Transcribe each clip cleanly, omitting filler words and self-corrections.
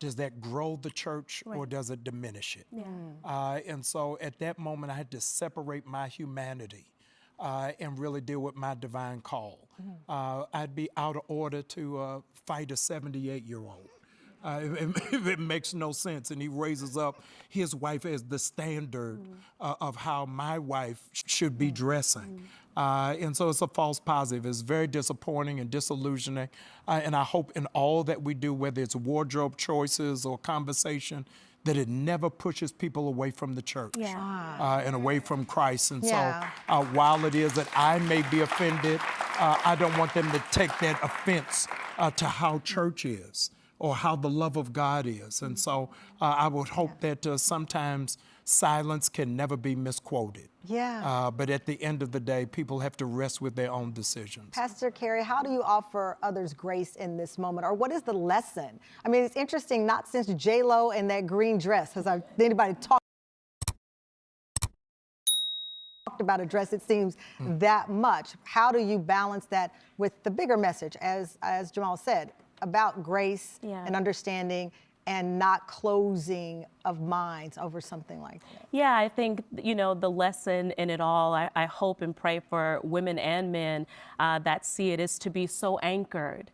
does that grow the church or does it diminish it? And so at that moment, I had to separate my humanity and really deal with my divine call. I'd be out of order to fight a 78-year-old. It makes no sense. And he raises up his wife as the standard of how my wife should be dressing. And so it's a false positive. It's very disappointing and disillusioning. And I hope in all that we do, whether it's wardrobe choices or conversation, that it never pushes people away from the church and away from Christ. And so while it is that I may be offended, I don't want them to take that offense to how church is or how the love of God is. And so I would hope that sometimes silence can never be misquoted. But at the end of the day, people have to rest with their own decisions. Pastor Carey, how do you offer others grace in this moment? Or what is the lesson? I mean, it's interesting, not since J-Lo and that green dress has anybody talked about a dress, it seems, that much. How do you balance that with the bigger message, as Jamal said, about grace and understanding and not closing of minds over something like that? Yeah, I think, you know, the lesson in it all, I hope and pray for women and men that see it, is to be so anchored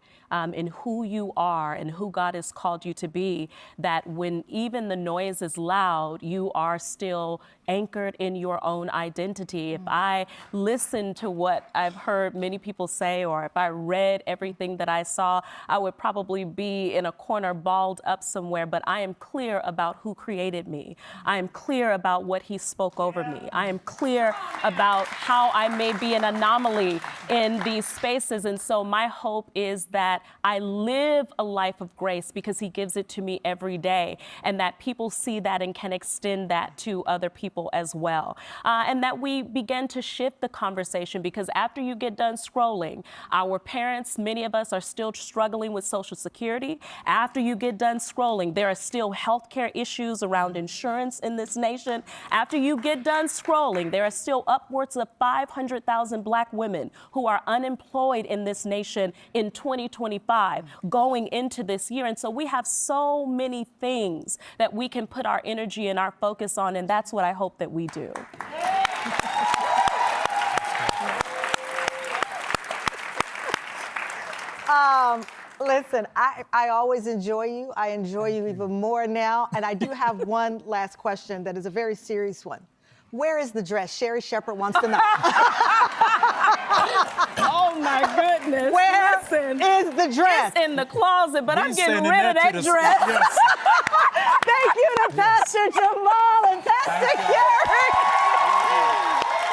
in who you are and who God has called you to be, that when even the noise is loud, you are still anchored in your own identity. If I listen to what I've heard many people say, or if I read everything that I saw, I would probably be in a corner balled up somewhere, but I am clear about who created me. I am clear about what he spoke over me. I am clear about how I may be an anomaly in these spaces. And so my hope is that I live a life of grace because he gives it to me every day, and that people see that and can extend that to other people as well. And that we begin to shift the conversation, because after you get done scrolling, our parents, many of us are still struggling with Social Security. After you get done scrolling, there are still healthcare issues around insurance in this nation. After you get done scrolling, there are still upwards of 500,000 Black women who are unemployed in this nation in 2025 going into this year. And so we have so many things that we can put our energy and our focus on, and that's what I hope that we do. Listen, I always enjoy you. I enjoy you even more now. And I do have one last question that is a very serious one. Where is the dress? Sherri Shepherd wants to know. Oh my goodness. Where is the dress? It's in the closet, but I'm getting rid of that dress. Yes. Thank you to Pastor Jamal and Pastor Carey.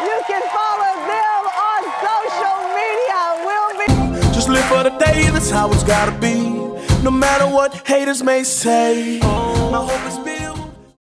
You can follow them on social media. Just live for the day, that's how it's gotta be. No matter what haters may say. My hope is big.